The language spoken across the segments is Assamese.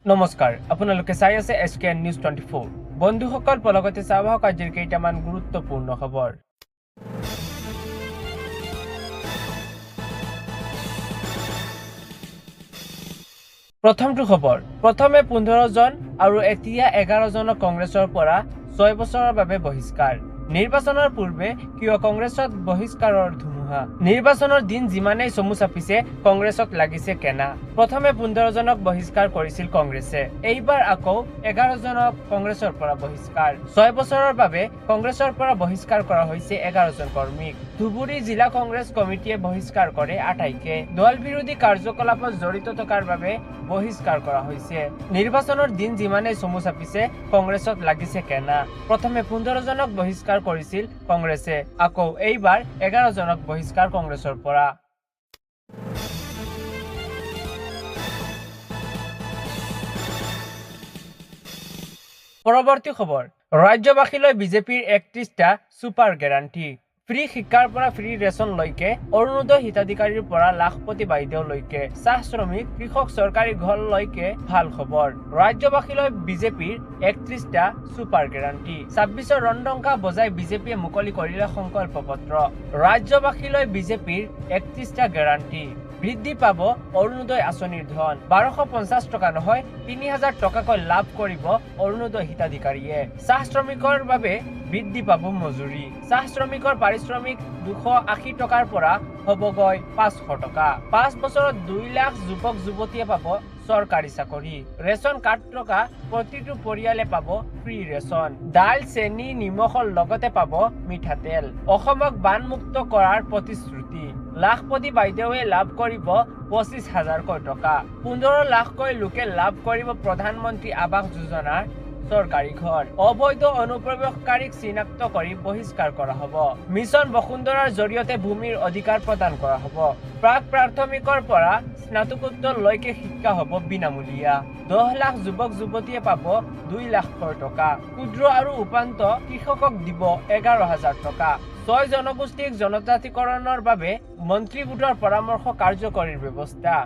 নমস্কাৰ, আপোনালোকে চাই আছে SKN News 24। বন্ধুসকল, পলকতে চাব আজিৰ কেইটামান গুৰুত্বপূৰ্ণ খবৰ। প্ৰথমটো খবৰ, প্ৰথমে 15 জন আৰু এতিয়া 11 জনক কংগ্ৰেছৰ পৰা 6 বছৰৰ বাবে বহিষ্কাৰ। নিৰ্বাচনৰ পূৰ্বে কিয় কংগ্ৰেছত বহিষ্কাৰৰ ধুমুহা? নিৰ্বাচনৰ দিন যিমানেই চমু চাপিছে, কংগ্ৰেছত লাগিছে কেনা। প্ৰথমে 15 জনক বহিষ্কাৰ কৰিছিল কংগ্ৰেছে, এইবাৰ আকৌ 11 জনক কংগ্ৰেছৰ পৰা বহিষ্কাৰ। 6 বছৰৰ বাবে কংগ্ৰেছৰ পৰা বহিষ্কাৰ কৰা হৈছে 11 জন কৰ্মীক। ধুবুৰী জিলা কংগ্ৰেছ কমিটিয়ে বহিষ্কাৰ কৰে 28কে। দল বিৰোধী কাৰ্যকলাপত জড়িত থকাৰ বাবে বহিষ্কাৰ কৰা হৈছে। নিৰ্বাচনৰ দিন যিমানেই চমু চাপিছে, কংগ্ৰেছত লাগিছে কেনা। প্ৰথমে 15 জনক বহিষ্কাৰ কৰিছিল কংগ্ৰেছে, আকৌ এইবাৰ 11 জনক বহিষ্কাৰ কংগ্ৰেছৰ পৰা। পৰৱৰ্তী খবৰ, ৰাজ্যবাসীলৈ বিজেপিৰ 31টা ছুপাৰ গেৰাণ্টি। ফ্ৰী শিক্ষাৰ পৰা ফ্ৰী ৰেচনলৈকে, অৰুণোদয় হিতাধিকাৰীৰ পৰা লাখপতি বাইদেউলৈকে, চাহ শ্ৰমিক, কৃষক, চৰকাৰী ঘৰলৈকে ভাল খবৰ। ৰাজ্যবাসীলৈ বিজেপিৰ 31টা ছুপাৰ গেৰাণ্টি। 26ৰ ৰণডংকা বজাই বিজেপিয়ে মুকলি কৰিলে সংকল্প পত্ৰ। ৰাজ্যবাসীলৈ বিজেপিৰ 31টা গেৰাণ্টি। বৃদ্ধি পাব অৰুণোদয় আঁচনিৰ ধন। 1250 টকা নহয় 3000 টকাকৈ লাভ কৰিব অৰুণোদয় হিতাধিকাৰীয়ে। চাহ শ্ৰমিকৰ বাবে বৃদ্ধি পাব মজুৰি। চাহ শ্ৰমিকৰ পাৰিশ্ৰমিক 280 টকাৰ পৰা হ'বগৈ 500 টকা। 5 বছৰত 2 লাখ যুৱক যুৱতীয়ে পাব চৰকাৰী চাকৰি। ৰেচন কাৰ্ড থকা প্ৰতিটো পৰিয়ালে পাব ফ্ৰী ৰেচন। দাইল, চেনি, নিমখৰ লগতে পাব মিঠাতেল। অসমক বানমুক্ত কৰাৰ প্ৰতিশ্ৰুতি। লাখপতি বাইদেৱে লাভ কৰিব 25,000কৈ টকা। 15 লাখকৈ লোকে লাভ কৰিব প্ৰধানমন্ত্ৰী আৱাস যোজনাৰ চৰকাৰী ঘৰ। অবৈধ অনুপ্ৰৱেশকাৰীক চিনাক্ত কৰি বহিষ্কাৰ কৰা হ'ব। মিছন বসুন্ধৰাৰ জৰিয়তে ভূমিৰ অধিকাৰ প্ৰদান কৰা হ'ব। প্ৰাক প্ৰাথমিকৰ পৰা স্নাতকোত্তৰলৈকে শিক্ষা হ'ব বিনামূলীয়া। 10 লাখ যুৱক যুৱতীয়ে পাব 2 লাখকৈ টকা। ক্ষুদ্ৰ আৰু উপান্ত কৃষকক দিব 11,000 টকা। 6 জনগোষ্ঠীক জনজাতিকৰণৰ বাবে মন্ত্ৰী গোটৰ পৰামৰ্শ কাৰ্যকৰীৰ ব্যৱস্থা।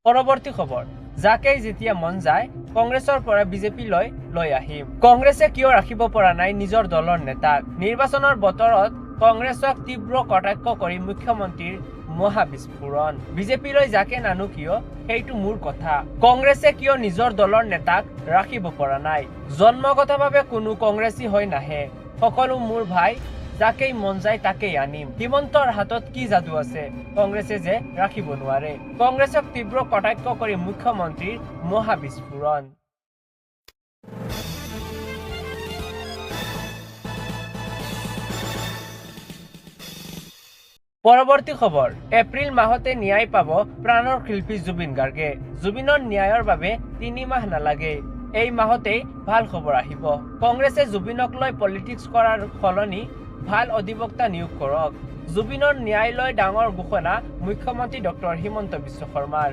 পৰৱৰ্তী খবৰ, যাকেই যেতিয়া মন যায় কংগ্ৰেছৰ পৰা বিজেপিলৈ লৈ আহিম। কংগ্ৰেছে কিয় ৰাখিব পৰা নাই নিজৰ দলৰ নেতাক? নিৰ্বাচনৰ বতৰত কংগ্ৰেছক তীব্ৰ কটাক্ষ কৰি মুখ্যমন্ত্ৰীৰ মহাবিস্ফোৰণ। বিজেপিলৈ যাকে নানো কিয়, সেইটো মোৰ কথা। কংগ্ৰেছে কিয় নিজৰ দলৰ নেতাক ৰাখিব পৰা নাই? জন্মগতভাৱে কোনো কংগ্ৰেছী হৈ নাহে, সকলো মোৰ ভাই, যাকেই মন যায় তাকেই আনিম। হিমন্তৰ হাতত কি যাদু আছে কংগ্ৰেছে যে ৰাখিব নোৱাৰে? কংগ্ৰেছক তীব্ৰ কটাক্ষ কৰি মুখ্যমন্ত্ৰীৰ মহাবিস্ফোৰণ। পৰৱৰ্তী খবৰ, এপ্ৰিল মাহতে ন্যায় পাব প্ৰাণৰ শিল্পী জুবিন গাৰ্গে। জুবিনৰ ন্যায়ৰ বাবে 3 মাহ নালাগে, এই মাহতেই ভাল খবৰ আহিব। কংগ্ৰেছে জুবিনক লৈ পলিটিক্স কৰাৰ সলনি ভাল অধিবক্তা নিয়োগ কৰক। জুবিনৰ ন্যায় লৈ ডাঙৰ ঘোষণা মুখ্যমন্ত্ৰী ডক্টৰ হিমন্ত বিশ্ব শৰ্মাৰ।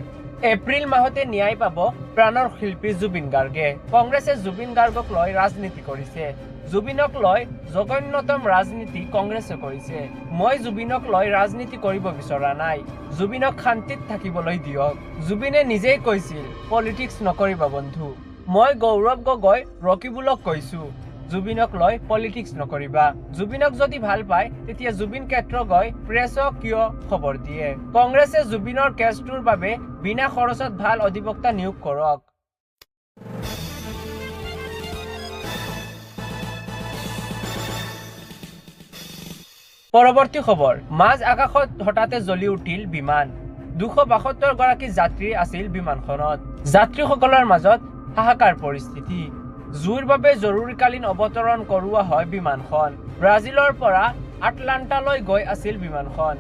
এপ্ৰিল মাহতে ন্যায় পাব প্ৰাণৰ শিল্পী জুবিন গাৰ্গে। কংগ্ৰেছে জুবিন গাৰ্গক লৈ ৰাজনীতি কৰিছে। জুবিনক লৈ জঘন্যতম ৰাজনীতি কংগ্ৰেছে কৰিছে। মই জুবিনক লৈ ৰাজনীতি কৰিব বিচৰা নাই, জুবিনক শান্তিত থাকিবলৈ দিয়ক। জুবিনে নিজেই কৈছিল পলিটিক্স নকৰিবা বন্ধু। মই গৌৰৱ গগৈ ৰকিবুলক কৈছো জুবিনক লৈ পলিটিক্স নকৰিবা। জুবিনক যদি ভাল পায় তেতিয়া জুবিন ক্ষেত্ৰ গৈ প্ৰেছক কিয় খবৰ দিয়ে? কংগ্ৰেছে জুবিনৰ কেছটোৰ বাবে বিনা খৰচত ভাল অধিবক্তা নিয়োগ কৰক। পৰৱৰ্তী খবৰ, মাজ আকাশত হঠাতে জ্বলি উঠিল বিমান। 272 গৰাকী যাত্ৰী আছিল বিমানখনত। যাত্ৰীসকলৰ মাজত হাহাকাৰ পৰিস্থিতি। জুইৰ বাবে জৰুৰীকালীন অৱতৰণ কৰোৱা হয় বিমানখন। ব্ৰাজিলৰ পৰা আটলাণ্টালৈ গৈ আছিল বিমানখন।